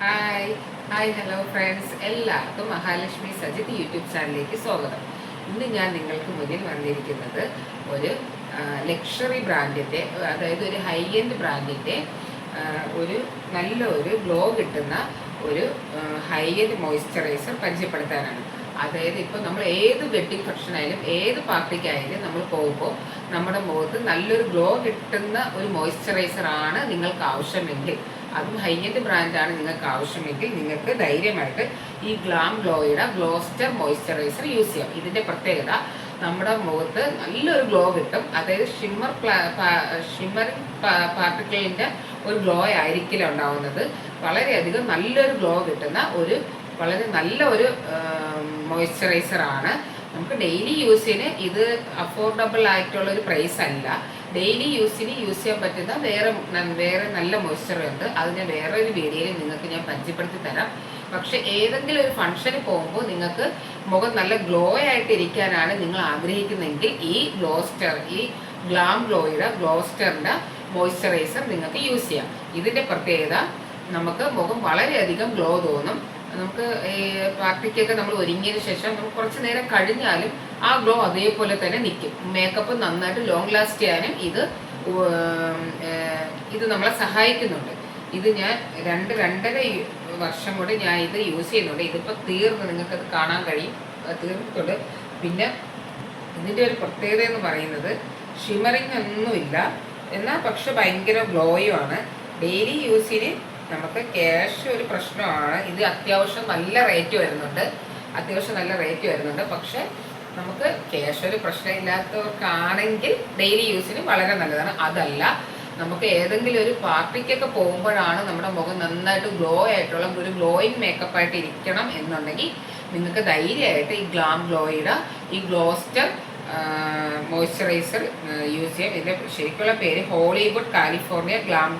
Hi hi hello friends, എല്ലാവർക്കും Mahalakshmi Sajith YouTube ചാനലിലേക്ക് സ്വാഗതം. ഇന്ന് ഞാൻ നിങ്ങൾക്ക് മുന്നിൽ വന്നിരിക്കുന്നത് ഒരു ലക്ഷറി ബ്രാൻഡിൻ്റെ, അതായത് ഒരു ഹൈ എൻഡ് ബ്രാൻഡിൻ്റെ ഒരു നല്ലൊരു ഗ്ലോ കിട്ടുന്ന ഒരു ഹൈ എൻഡ് മോയ്സ്ചറൈസർ പരിചയപ്പെടുത്താനാണ്. അതായത് ഇപ്പോൾ നമ്മൾ ഏത് വെഡ്ഡിങ് ഫംഗ്ഷൻ ആയാലും ഏത് പാർട്ടിക്കായാലും നമ്മൾ പോകുമ്പോൾ നമ്മുടെ മുഖത്ത് നല്ലൊരു ഗ്ലോ കിട്ടുന്ന ഒരു മോയ്സ്ചറൈസർ ആണ് നിങ്ങൾക്ക് ആവശ്യമെങ്കിൽ, അതും ഹൈ എൻഡ് ബ്രാൻഡാണ് നിങ്ങൾക്ക് ആവശ്യമെങ്കിൽ, നിങ്ങൾക്ക് ധൈര്യമായിട്ട് ഈ ഗ്ലാം ഗ്ലോയുടെ ഗ്ലോസ്റ്റർ മോയ്സ്ചറൈസർ യൂസ് ചെയ്യാം. ഇതിൻ്റെ പ്രത്യേകത, നമ്മുടെ മുഖത്ത് നല്ലൊരു ഗ്ലോ കിട്ടും. അതായത് ഷിമ്മറിങ് പാർട്ടിക്കിളിൻ്റെ ഒരു ഗ്ലോ ആയിരിക്കില്ല ഉണ്ടാവുന്നത്. വളരെയധികം നല്ലൊരു ഗ്ലോ കിട്ടുന്ന വളരെ നല്ല ഒരു മോയ്സ്ചറൈസറാണ്. നമുക്ക് ഡെയിലി യൂസിന് ഇത് അഫോർഡബിൾ ആയിട്ടുള്ള ഒരു പ്രൈസ് അല്ല. ഡെയിലി യൂസിന് യൂസ് ചെയ്യാൻ പറ്റുന്ന വേറെ നല്ല മോയ്സ്ചർ ഉണ്ട്. അതിന് വേറൊരു വീഡിയോയിൽ നിങ്ങൾക്ക് ഞാൻ പരിചയപ്പെടുത്തി തരാം. പക്ഷെ ഏതെങ്കിലും ഒരു ഫംഗ്ഷന് പോകുമ്പോൾ നിങ്ങൾക്ക് മുഖം നല്ല ഗ്ലോ ആയിട്ട് ഇരിക്കാനാണ് നിങ്ങൾ ആഗ്രഹിക്കുന്നതെങ്കിൽ ഈ ഗ്ലാം ഗ്ലോയുടെ ഗ്ലോസ്റ്ററിൻ്റെ മോയ്സ്ചറൈസർ നിങ്ങൾക്ക് യൂസ് ചെയ്യാം. ഇതിൻ്റെ പ്രത്യേകത, നമുക്ക് മുഖം വളരെയധികം ഗ്ലോ തോന്നും. നമുക്ക് ഈ പാർട്ടിക്കൊക്കെ നമ്മൾ ഒരുങ്ങിയതിന് ശേഷം നമുക്ക് കുറച്ച് നേരം കഴിഞ്ഞാലും ആ ഗ്ലോ അതേപോലെ തന്നെ നിൽക്കും. മേക്കപ്പ് നന്നായിട്ട് ലോങ് ലാസ്റ്റ് ചെയ്യാനും ഇത് നമ്മളെ സഹായിക്കുന്നുണ്ട്. ഇത് ഞാൻ 2-2.5 വർഷം കൂടെ ഞാൻ ഇത് യൂസ് ചെയ്യുന്നുണ്ട്. ഇതിപ്പോൾ നിങ്ങൾക്കത് കാണാൻ കഴിയും, തീർന്നിട്ടുണ്ട്. പിന്നെ ഇതിൻ്റെ ഒരു പ്രത്യേകത എന്ന് പറയുന്നത്, ഷിമറിങ് ഒന്നുമില്ല, എന്നാൽ പക്ഷെ ഭയങ്കര ഗ്ലോയുമാണ്. ഡെയിലി യൂസിന് നമുക്ക് ക്യാഷ് ഒരു പ്രശ്നമാണ്. ഇത് അത്യാവശ്യം നല്ല റേറ്റ് വരുന്നുണ്ട്. പക്ഷെ നമുക്ക് ക്യാഷ് ഒരു പ്രശ്നമില്ലാത്തവർക്കാണെങ്കിൽ ഡെയിലി യൂസിന് വളരെ നല്ലതാണ്. അതല്ല, നമുക്ക് ഏതെങ്കിലും ഒരു പാർട്ടിക്കൊക്കെ പോകുമ്പോഴാണ് നമ്മുടെ മുഖം നന്നായിട്ട് ഗ്ലോ ആയിട്ടുള്ള ഒരു ഗ്ലോയിങ് മേക്കപ്പ് ആയിട്ട് ഇരിക്കണം എന്നുണ്ടെങ്കിൽ നിങ്ങൾക്ക് ധൈര്യമായിട്ട് ഈ ഗ്ലാം ഗ്ലോയുടെ ഈ ഗ്ലോസ്റ്റർ മോയ്സ്ചറൈസർ യൂസ് ചെയ്യാം. ഇതിൻ്റെ ശരിക്കുള്ള പേര് Hollywood California Glam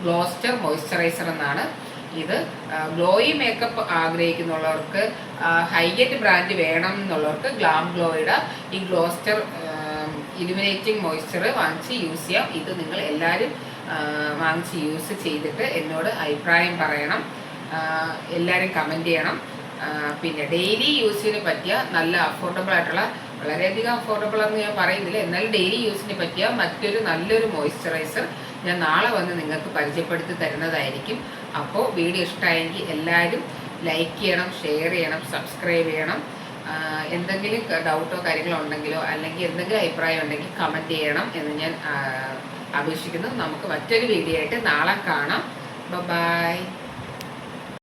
Glowstarter moisturiser എന്നാണ്. ഇത് ഗ്ലോയി മേക്കപ്പ് ആഗ്രഹിക്കുന്നുള്ളവർക്ക്, ഹൈ എൻഡ് ബ്രാൻഡ് വേണം എന്നുള്ളവർക്ക് ഗ്ലാം ഗ്ലോയുടെ ഈ ഗ്ലോസ്റ്റർ ഇലുമിനേറ്റിംഗ് മോയ്സ്ചർ വാങ്ങിച്ച് യൂസ് ചെയ്യാം. ഇത് നിങ്ങൾ എല്ലാവരും വാങ്ങിച്ച് യൂസ് ചെയ്തിട്ട് എന്നോട് അഭിപ്രായം പറയണം. എല്ലാവരും കമൻറ്റ് ചെയ്യണം. പിന്നെ ഡെയിലി യൂസിന് പറ്റിയ നല്ല അഫോർഡബിൾ ആയിട്ടുള്ള, വളരെയധികം അഫോർഡബിൾ എന്ന് ഞാൻ പറയുന്നില്ല, എന്നാലും ഡെയിലി യൂസിന് പറ്റിയ നല്ലൊരു മോയ്സ്ചറൈസർ ഞാൻ നാളെ വന്ന് നിങ്ങൾക്ക് പരിചയപ്പെടുത്തി തരുന്നതായിരിക്കും. അപ്പോൾ വീഡിയോ ഇഷ്ടമായെങ്കിൽ എല്ലാവരും ലൈക്ക് ചെയ്യണം, ഷെയർ ചെയ്യണം, സബ്സ്ക്രൈബ് ചെയ്യണം. എന്തെങ്കിലും ഡൗട്ടോ കാര്യങ്ങളോ ഉണ്ടെങ്കിലോ അല്ലെങ്കിൽ എന്തെങ്കിലും അഭിപ്രായം ഉണ്ടെങ്കിൽ കമൻറ്റ് ചെയ്യണം എന്ന് ഞാൻ അപേക്ഷിക്കുന്നു. നമുക്ക് മറ്റൊരു വീഡിയോ ആയിട്ട് നാളെ കാണാം. ബൈ.